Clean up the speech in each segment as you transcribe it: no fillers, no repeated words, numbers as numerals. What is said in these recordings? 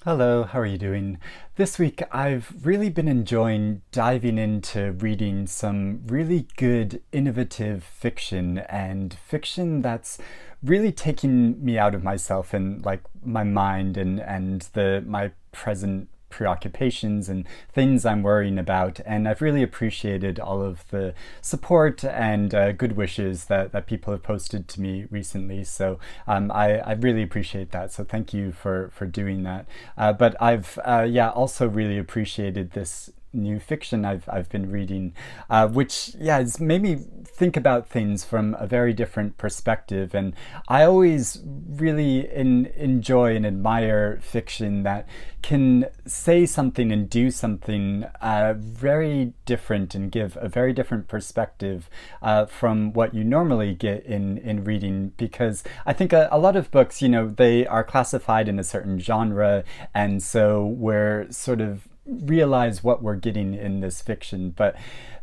Hello, how are you doing? This week I've really been enjoying diving into reading some really good, innovative fiction and fiction that's really taking me out of myself and like my mind and the my present preoccupations and things I'm worrying about. And I've really appreciated all of the support and good wishes that people have posted to me recently. So I really appreciate that. So thank you for doing that. But I've also really appreciated this new fiction I've been reading, which has made me think about things from a very different perspective. And I always really enjoy and admire fiction that can say something and do something very different and give a very different perspective from what you normally get in reading. Because I think a lot of books, they are classified in a certain genre, and so we're sort of realize what we're getting in this fiction. But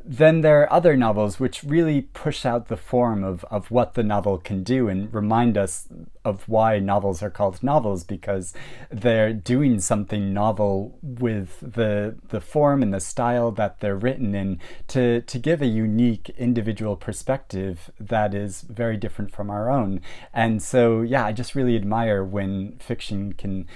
then there are other novels which really push out the form of what the novel can do and remind us of why novels are called novels, because they're doing something novel with the form and the style that they're written in to give a unique individual perspective that is very different from our own. And so I just really admire when fiction can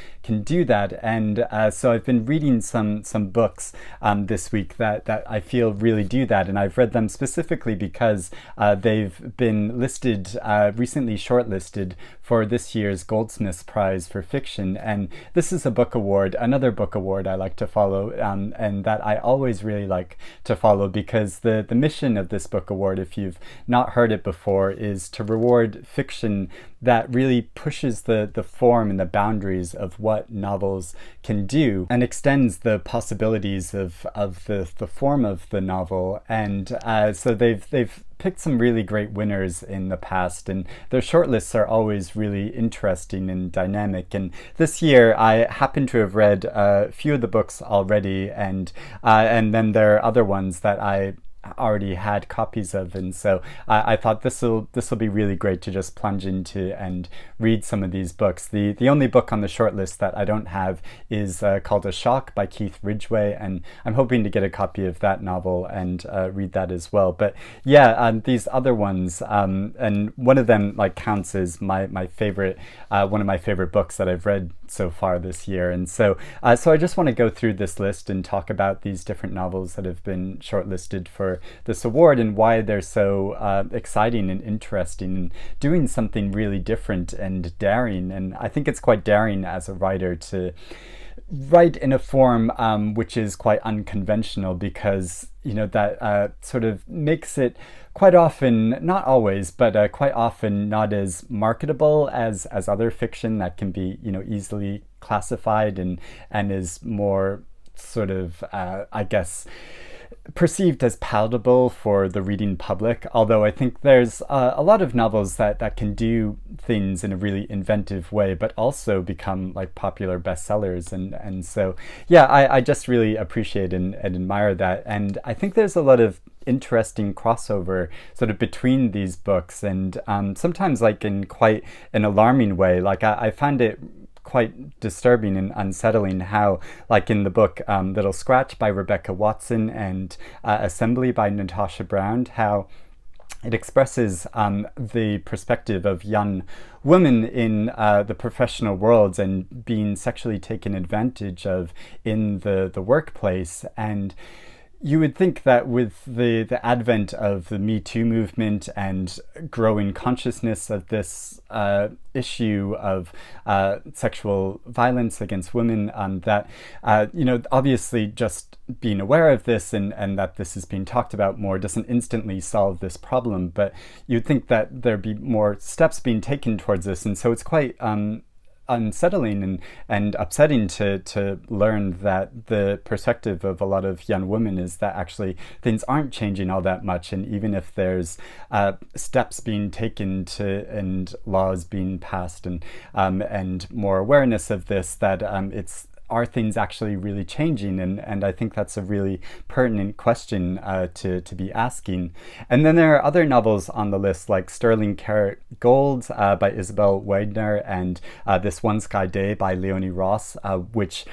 do that. And so I've been reading some books this week that I feel really do that, and I've read them specifically because they've been listed, recently shortlisted for this year's Goldsmiths Prize for fiction. And this is a book award, another book award I like to follow, and that I always really like to follow, because the mission of this book award, if you've not heard it before, is to reward fiction that really pushes the form and the boundaries of what novels can do and extends the possibilities of the form of the novel. And so they've picked some really great winners in the past, and their shortlists are always really interesting and dynamic. And this year I happen to have read a few of the books already, and then there are other ones that I already had copies of, and so I thought this will be really great to just plunge into and read some of these books. The only book on the shortlist that I don't have is called A Shock by Keith Ridgway, and I'm hoping to get a copy of that novel and read that as well. But these other ones, and one of them counts as my favorite, one of my favorite books that I've read so far this year. And so I just want to go through this list and talk about these different novels that have been shortlisted for this award and why they're so exciting and interesting and doing something really different and daring. And I think it's quite daring as a writer to write in a form which is quite unconventional, because that sort of makes it quite often, not always, but quite often not as marketable as other fiction that can be easily classified and is more sort of I guess perceived as palatable for the reading public. Although I think there's a lot of novels that can do things in a really inventive way, but also become popular bestsellers. And so I just really appreciate and admire that. And I think there's a lot of interesting crossover sort of between these books, and sometimes in quite an alarming way. I find it quite disturbing and unsettling how, in the book Little Scratch by Rebecca Watson and Assembly by Natasha Brown, how it expresses the perspective of young women in the professional worlds and being sexually taken advantage of in the workplace. And you would think that with the advent of the Me Too movement and growing consciousness of this issue of sexual violence against women, that obviously just being aware of this and that this is being talked about more doesn't instantly solve this problem. But you'd think that there'd be more steps being taken towards this, and so it's quite unsettling and upsetting to learn that the perspective of a lot of young women is that actually things aren't changing all that much. And even if there's steps being taken and laws being passed and more awareness of this, that it's are things actually really changing? And I think that's a really pertinent question to be asking. And then there are other novels on the list, like Sterling Carat Gold by Isabel Waidner, and This One Sky Day by Leone Ross, which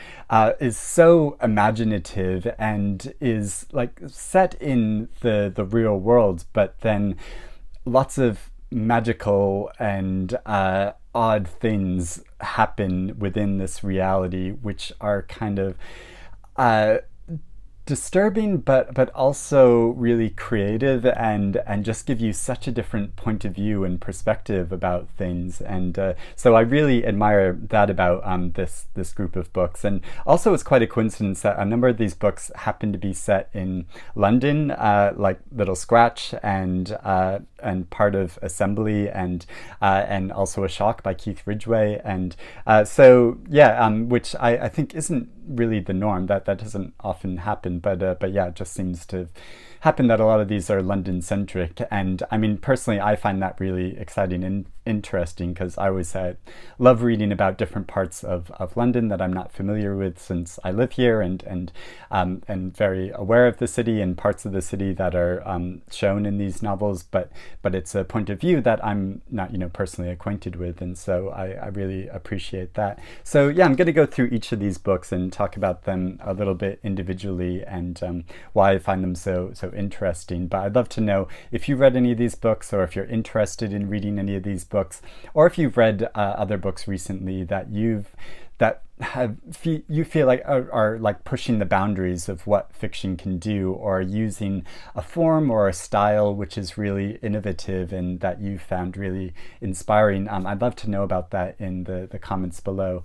is so imaginative and is like set in the real world, but then lots of magical and odd things happen within this reality, which are kind of uh, disturbing, but also really creative, and just give you such a different point of view and perspective about things. And so I really admire that about this group of books. And also, it's quite a coincidence that a number of these books happen to be set in London, like Little Scratch and part of Assembly, and also A Shock by Keith Ridgway. And so yeah, which I think isn't really the norm. That doesn't often happen, but yeah, it just seems to happen that a lot of these are London centric. And I mean, personally, I find that really exciting and interesting, because I always love reading about different parts of London that I'm not familiar with, since I live here, and very aware of the city and parts of the city that are shown in these novels, but it's a point of view that I'm not personally acquainted with, and so I really appreciate that. So yeah, I'm going to go through each of these books and talk about them a little bit individually, and why I find them so interesting. But I'd love to know if you read any of these books, or if you're interested in reading any of these books, or if you've read other books recently that you feel like are like pushing the boundaries of what fiction can do, or using a form or a style which is really innovative and that you found really inspiring. I'd love to know about that in the comments below.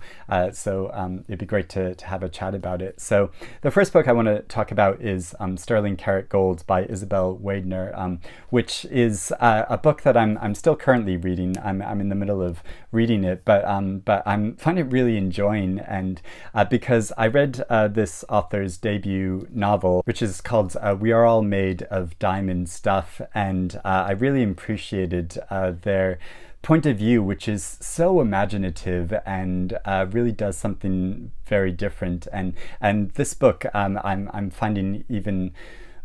So it'd be great to have a chat about it. So the first book I want to talk about is Sterling Carat Gold by Isabel Waidner, which is a book that I'm still currently reading. I'm in the middle of reading it, but I'm finding it really enjoying. And because I read this author's debut novel, which is called We Are All Made of Diamond Stuff, and I really appreciated their point of view, which is so imaginative and really does something very different. And this book I'm finding even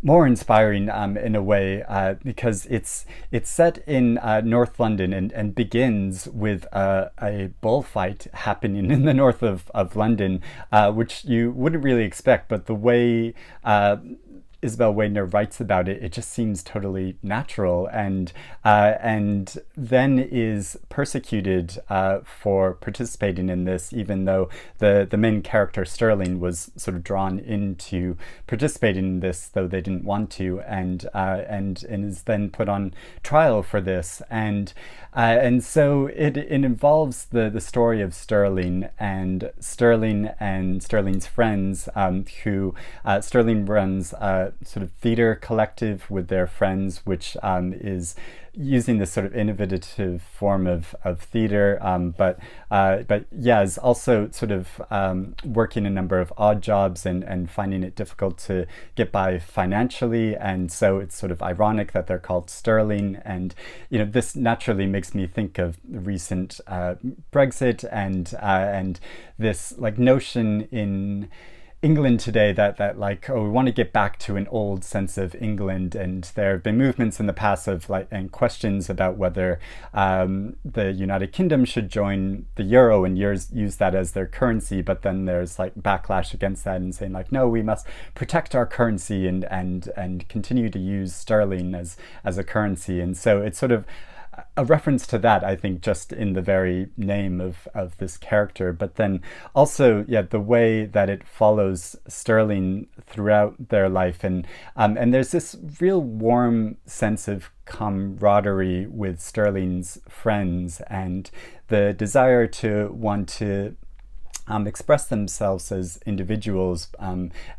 more inspiring in a way, because it's set in North London, and begins with a bullfight happening in the north of London, which you wouldn't really expect, but the way Isabel Waidner writes about it, it just seems totally natural, and then is persecuted for participating in this, even though the main character Sterling was sort of drawn into participating in this, though they didn't want to, and is then put on trial for this, and so it involves the story of Sterling and Sterling's friends, who Sterling runs sort of theater collective with their friends, which is using this sort of innovative form of theater, but yeah, is also sort of working a number of odd jobs and finding it difficult to get by financially. And so it's sort of ironic that they're called Sterling. And this naturally makes me think of the recent Brexit, and this like notion in England today that like, oh, we want to get back to an old sense of England, and there have been movements in the past of like, and questions about whether the United Kingdom should join the euro and use that as their currency, but then there's like backlash against that and saying like, no, we must protect our currency and continue to use sterling as a currency. And so it's sort of a reference to that, I think, just in the very name of this character, but then also, yeah, the way that it follows Sterling throughout their life, and there's this real warm sense of camaraderie with Sterling's friends, and the desire to want to express themselves as individuals,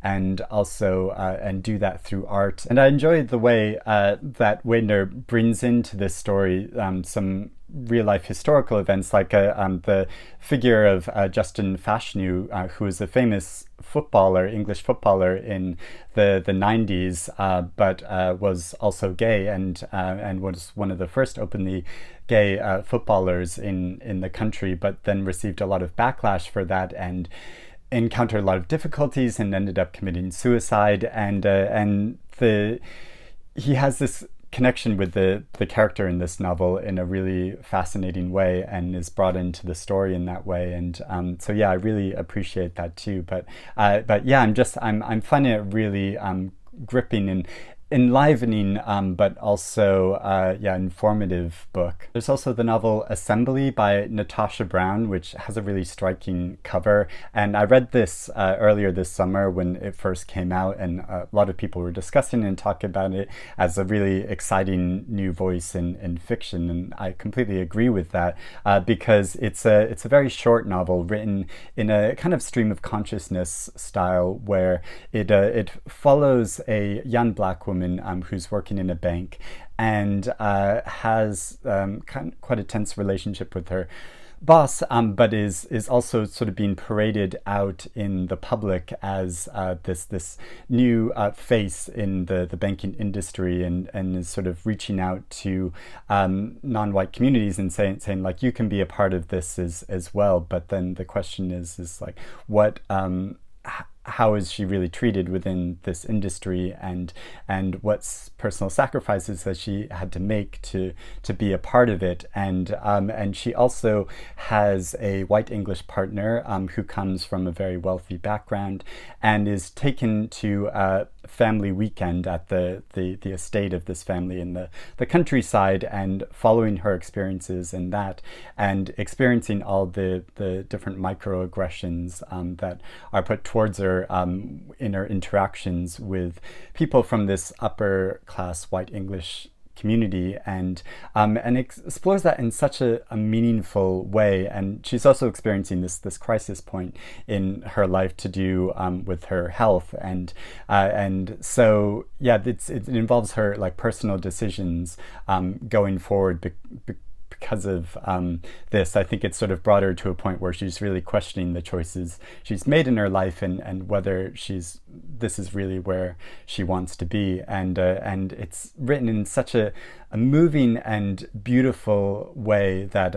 and also and do that through art. And I enjoyed the way that Waidner brings into this story some real life historical events, like the figure of Justin Fashanu, who is a famous English footballer in the 90s, but was also gay, and was one of the first openly gay footballers in the country, but then received a lot of backlash for that. And encountered a lot of difficulties and ended up committing suicide. And the he has this connection with the character in this novel in a really fascinating way, and is brought into the story in that way. And so yeah, I really appreciate that too. But yeah, I'm finding it really gripping and enlivening, but also yeah, informative book. There's also the novel Assembly by Natasha Brown, which has a really striking cover. And I read this earlier this summer when it first came out, and a lot of people were discussing and talking about it as a really exciting new voice in fiction. And I completely agree with that, because it's a very short novel written in a kind of stream of consciousness style, where it follows a young black woman who's working in a bank, and has quite a tense relationship with her boss, but is also sort of being paraded out in the public as this new face in the banking industry, and is sort of reaching out to non-white communities and saying like, you can be a part of this as well. But then the question is like, what how is she really treated within this industry, and what personal sacrifices that she had to make to be a part of it. And she also has a white English partner who comes from a very wealthy background, and is taken to a family weekend at the estate of this family in the countryside, and following her experiences in that, and experiencing all the different microaggressions that are put towards her in her interactions with people from this upper class white English community, and explores that in such a meaningful way. And she's also experiencing this crisis point in her life to do with her health, and so yeah, it involves her like personal decisions going forward. Because of this, I think it's sort of brought her to a point where she's really questioning the choices she's made in her life, and whether this is really where she wants to be. And it's written in such a moving and beautiful way that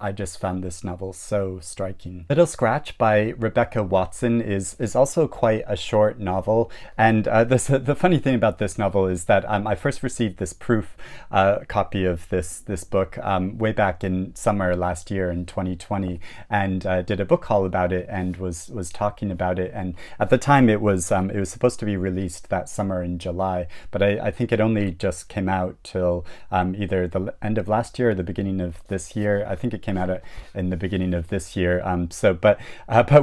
I just found this novel so striking. Little Scratch by Rebecca Watson is also quite a short novel. And the funny thing about this novel is that I first received this proof copy of this book way back in summer last year in 2020, and did a book haul about it, and was talking about it. And at the time it was supposed to be released that summer in July, but I think it only just came out till either the end of last year or the beginning of this year. I think it came out in the beginning of this year. But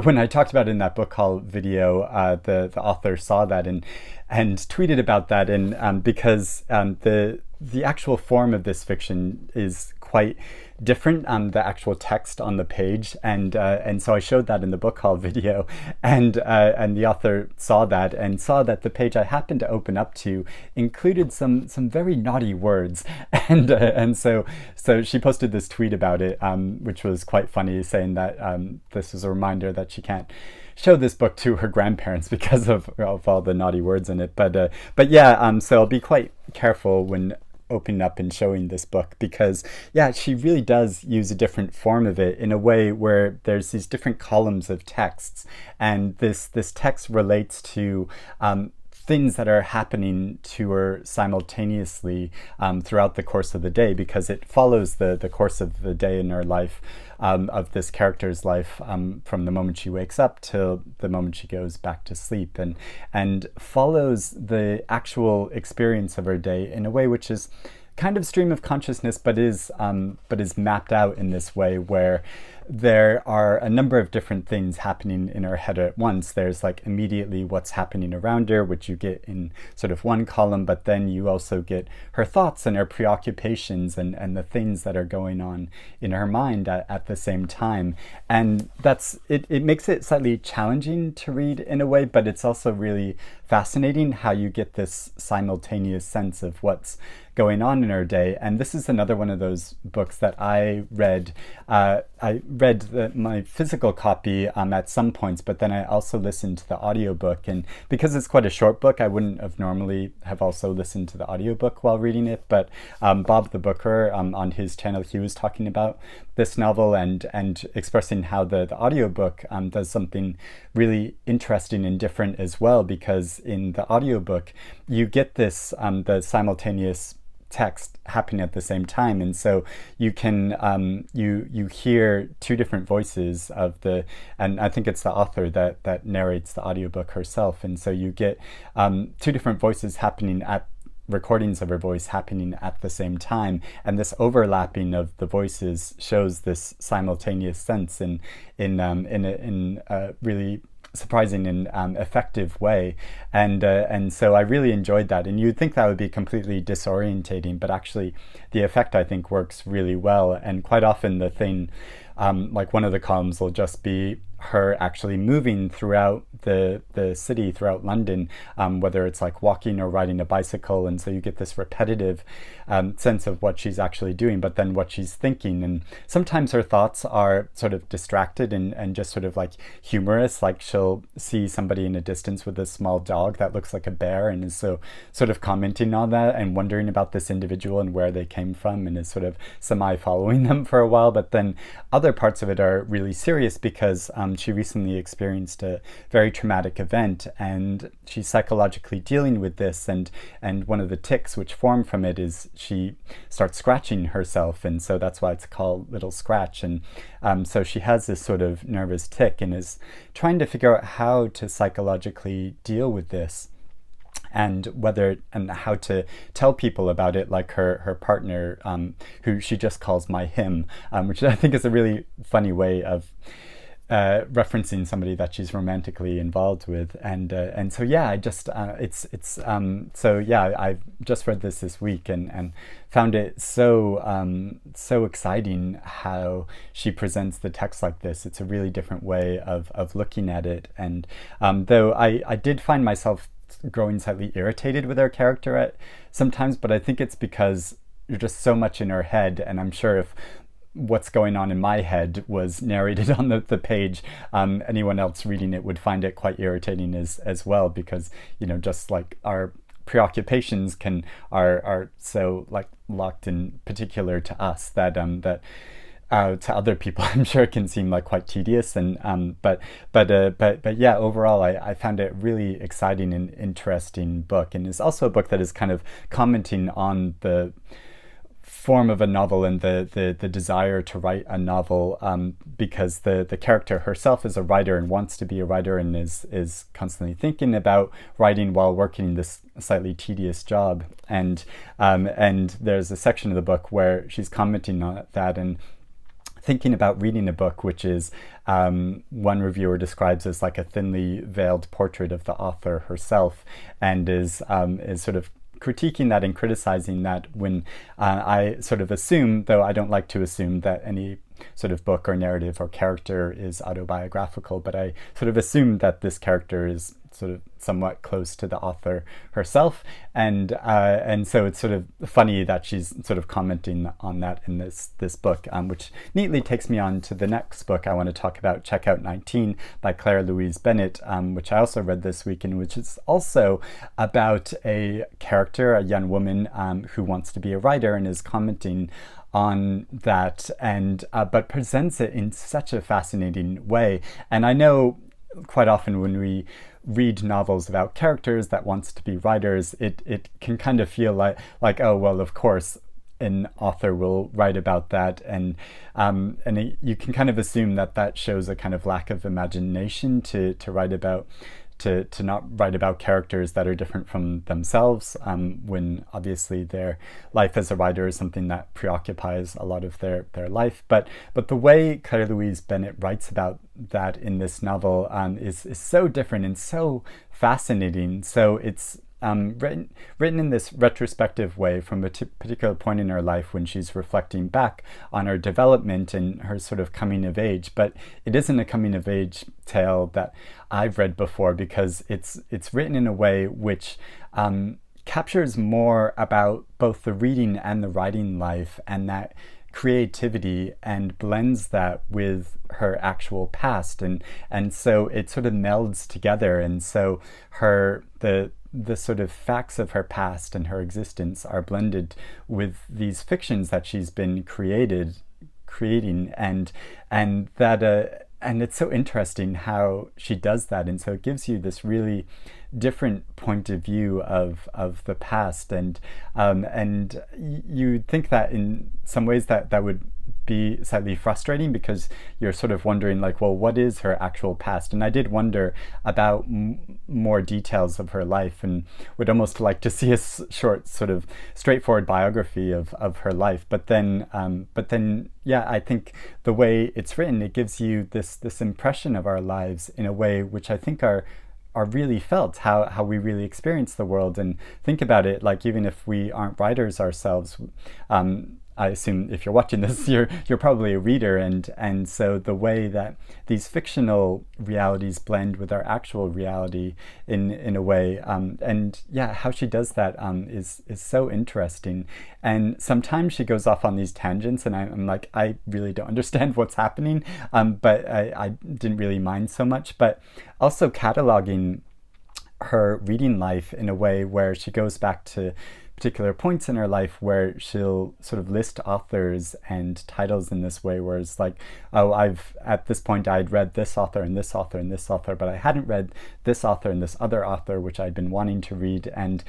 when I talked about it in that book haul video, the author saw that and tweeted about that, and because the actual form of this fiction is quite different, the actual text on the page, and so I showed that in the book haul video, and the author saw that the page I happened to open up to included some very naughty words, and so she posted this tweet about it, which was quite funny, saying that this was a reminder that she can't show this book to her grandparents because of all the naughty words in it. But yeah, so I'll be quite careful when opening up and showing this book, because yeah, she really does use a different form of it in a way where there's these different columns of texts, and this text relates to things that are happening to her simultaneously throughout the course of the day, because it follows the course of the day in her life, of this character's life, from the moment she wakes up till the moment she goes back to sleep, and follows the actual experience of her day in a way which is kind of stream of consciousness, but is mapped out in this way where there are a number of different things happening in her head at once. There's like immediately what's happening around her, which you get in sort of one column, but then you also get her thoughts and her preoccupations and the things that are going on in her mind at the same time. And it makes it slightly challenging to read in a way, but it's also really fascinating how you get this simultaneous sense of what's going on in her day. And this is another one of those books that I read I read my physical copy at some points, but then I also listened to the audiobook. And because it's quite a short book, I wouldn't have normally have also listened to the audiobook while reading it. But Bob the Booker, on his channel, he was talking about this novel and expressing how the audiobook does something really interesting and different as well, because in the audiobook you get this the simultaneous text happening at the same time, and so you can you hear two different voices of the, and I think it's the author that narrates the audiobook herself, and so you get two different voices happening at recordings of her voice happening at the same time, and this overlapping of the voices shows this simultaneous sense in a really surprising and effective way, and so I really enjoyed that. And you'd think that would be completely disorientating, but actually the effect, I think, works really well. And quite often the thing, like one of the columns will just be her actually moving throughout the city, throughout London, whether it's like walking or riding a bicycle, and so you get this repetitive sense of what she's actually doing, but then what she's thinking. And sometimes her thoughts are sort of distracted and just sort of like humorous, like she'll see somebody in a distance with a small dog that looks like a bear, and is so sort of commenting on that and wondering about this individual and where they came from, and is sort of semi-following them for a while. But then other parts of it are really serious because she recently experienced a very traumatic event, and she's psychologically dealing with this, and one of the tics which form from it is she starts scratching herself, and so that's why it's called Little Scratch. And so she has this sort of nervous tic and is trying to figure out how to psychologically deal with this, and whether and how to tell people about it, like her partner, who she just calls my him, which I think is a really funny way of referencing somebody that she's romantically involved with. And so yeah, I just so yeah, I've just read this week and found it so exciting how she presents the text like this. It's a really different way of looking at it. And though I did find myself growing slightly irritated with her character at sometimes, but I think it's because you're just so much in her head, and I'm sure if what's going on in my head was narrated on the page, anyone else reading it would find it quite irritating as well, because just like our preoccupations are so like locked in particular to us that to other people I'm sure it can seem like quite tedious. And but yeah, overall I found it really exciting and interesting book, and it's also a book that is kind of commenting on the form of a novel and the desire to write a novel, because the character herself is a writer and wants to be a writer, and is constantly thinking about writing while working this slightly tedious job. And there's a section of the book where she's commenting on that and thinking about reading a book which is, one reviewer describes as like a thinly veiled portrait of the author herself, and is sort of critiquing that and criticizing that, when I sort of assume, though I don't like to assume, that any sort of book or narrative or character is autobiographical, but I sort of assume that this character is sort of somewhat close to the author herself, and so it's sort of funny that she's sort of commenting on that in this book, which neatly takes me on to the next book I want to talk about, Checkout 19 by Claire Louise-Bennett, which I also read this week, and which is also about a character, a young woman who wants to be a writer and is commenting on that, and but presents it in such a fascinating way. And I know quite often when we read novels about characters that wants to be writers, it can kind of feel like oh well, of course an author will write about that, and you can kind of assume that shows a kind of lack of imagination to write about, to not write about characters that are different from themselves, when obviously their life as a writer is something that preoccupies a lot of their life. But the way Claire Louise-Bennett writes about that in this novel is so different and so fascinating. So it's written in this retrospective way from a particular point in her life when she's reflecting back on her development and her sort of coming of age. But it isn't a coming of age tale that I've read before, because it's written in a way which captures more about both the reading and the writing life, and that creativity and blends that with her actual past, and so it sort of melds together. And so the sort of facts of her past and her existence are blended with these fictions that she's been creating, and that and it's so interesting how she does that. And so it gives you this really different point of view of the past, and you think that in some ways that would be slightly frustrating, because you're sort of wondering, like, well, what is her actual past? And I did wonder about more details of her life, and would almost like to see a short, sort of straightforward biography of her life. But then, yeah, I think the way it's written, it gives you this impression of our lives in a way which I think are really felt, how we really experience the world. And think about it, like, even if we aren't writers ourselves, I assume if you're watching this, you're probably a reader, and so the way that these fictional realities blend with our actual reality in a way, and yeah, how she does that is so interesting. And sometimes she goes off on these tangents, and I'm like, I really don't understand what's happening, but I didn't really mind so much. But also cataloging her reading life in a way where she goes back to particular points in her life where she'll sort of list authors and titles in this way, where it's like, oh, at this point I'd read this author and this author and this author, but I hadn't read this author and this other author which I'd been wanting to read. And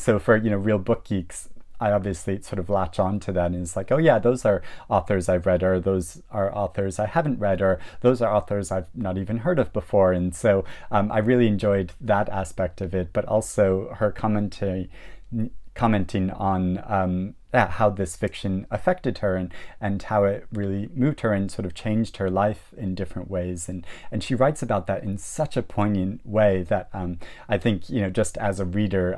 so for real book geeks, I obviously sort of latch on to that, and it's like, oh yeah, those are authors I've read, or those are authors I haven't read, or those are authors I've not even heard of before. And so I really enjoyed that aspect of it, but also her commenting on how this fiction affected her, and how it really moved her and sort of changed her life in different ways. And she writes about that in such a poignant way that I think, just as a reader,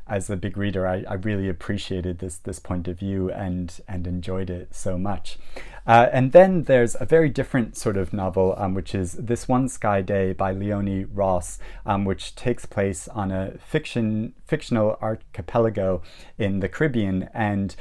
as a big reader, I really appreciated this point of view and enjoyed it so much. And then there's a very different sort of novel, which is This One Sky Day by Leone Ross, which takes place on a fictional archipelago in the Caribbean, and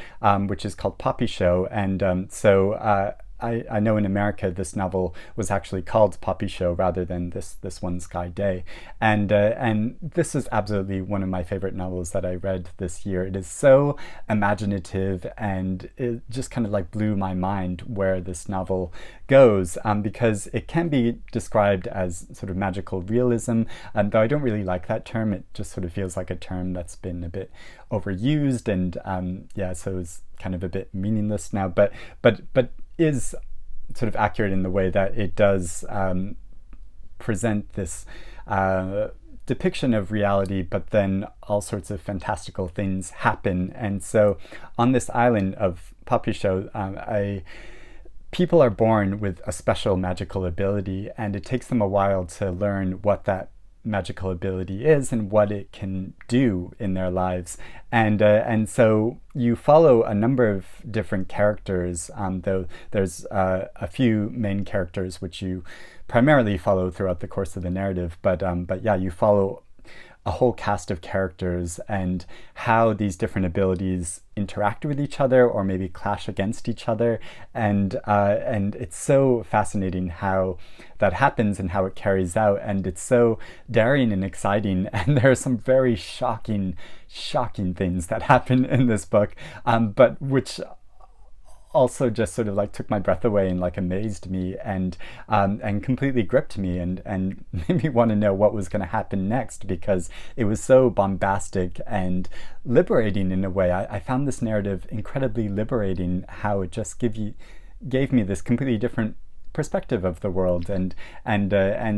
which is called Poppy Show. And so I know in America this novel was actually called Poppy Show rather than This One Sky Day, and this is absolutely one of my favorite novels that I read this year. It is so imaginative, and it just kind of like blew my mind where this novel goes, because it can be described as sort of magical realism, though I don't really like that term. It just sort of feels like a term that's been a bit overused, and so it's kind of a bit meaningless now, but is sort of accurate in the way that it does present this depiction of reality, but then all sorts of fantastical things happen. And so on this island of Poppy Show, people are born with a special magical ability, and it takes them a while to learn what that magical ability is and what it can do in their lives. And so you follow a number of different characters, though there's a few main characters which you primarily follow throughout the course of the narrative. But yeah, you follow a whole cast of characters and how these different abilities interact with each other, or maybe clash against each other, and it's so fascinating how that happens and how it carries out, and it's so daring and exciting. And there are some very shocking things that happen in this book, but which also just sort of like took my breath away and like amazed me, and completely gripped me, and made me want to know what was going to happen next, because it was so bombastic and liberating in a way. I found this narrative incredibly liberating, how it just gave me this completely different perspective of the world, and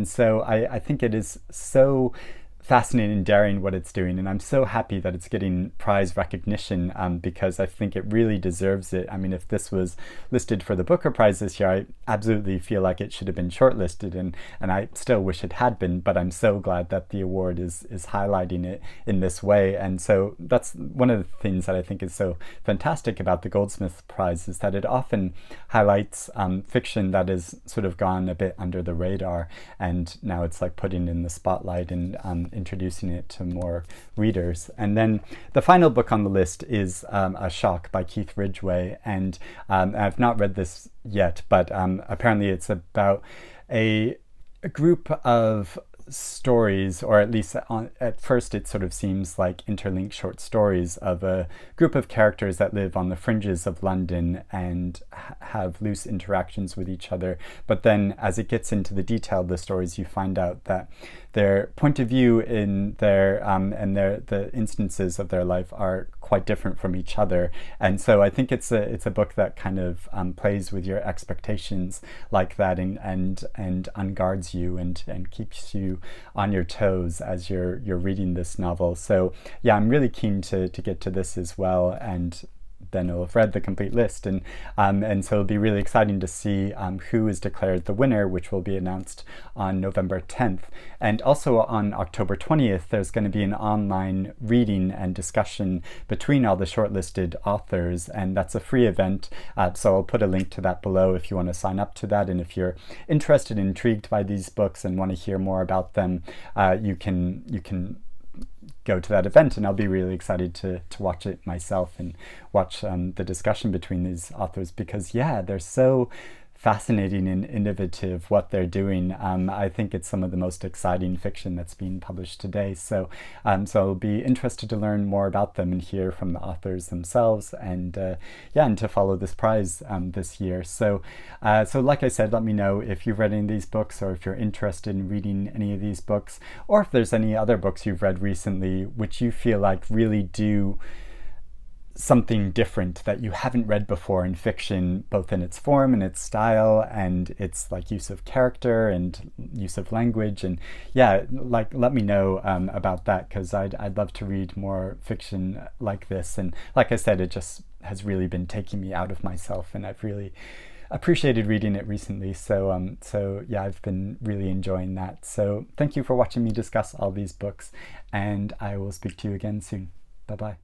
so I think it is so fascinating and daring what it's doing, and I'm so happy that it's getting prize recognition, because I think it really deserves it. I mean, if this was listed for the Booker Prize this year, I absolutely feel like it should have been shortlisted, and I still wish it had been, but I'm so glad that the award is highlighting it in this way. And so that's one of the things that I think is so fantastic about the Goldsmiths Prize, is that it often highlights fiction that has sort of gone a bit under the radar, and now it's like putting in the spotlight. And introducing it to more readers. And then the final book on the list is A Shock by Keith Ridgway. And I've not read this yet, but apparently it's about a group of stories, or at least at first it sort of seems like interlinked short stories of a group of characters that live on the fringes of London and have loose interactions with each other. But then as it gets into the detail of the stories, you find out that their point of view in their the instances of their life are quite different from each other. And so I think it's a book that kind of plays with your expectations like that, and unguards you and keeps you on your toes as you're reading this novel. So yeah, I'm really keen to get to this as well, and then I'll have read the complete list, and so it'll be really exciting to see who is declared the winner, which will be announced on November 10th. And also on October 20th, there's going to be an online reading and discussion between all the shortlisted authors, and that's a free event. So I'll put a link to that below if you want to sign up to that, and if you're interested and intrigued by these books and want to hear more about them, you can go to that event, and I'll be really excited to watch it myself and watch the discussion between these authors, because yeah, they're so fascinating and innovative what they're doing. I think it's some of the most exciting fiction that's been published today. So I'll be interested to learn more about them and hear from the authors themselves, and and to follow this prize this year. So like I said, let me know if you've read any of these books, or if you're interested in reading any of these books, or if there's any other books you've read recently which you feel like really do something different that you haven't read before in fiction, both in its form and its style and its like use of character and use of language. And yeah, like let me know about that, because I'd love to read more fiction like this. And like I said, it just has really been taking me out of myself, and I've really appreciated reading it recently. So yeah, I've been really enjoying that. So thank you for watching me discuss all these books, and I will speak to you again soon. Bye bye.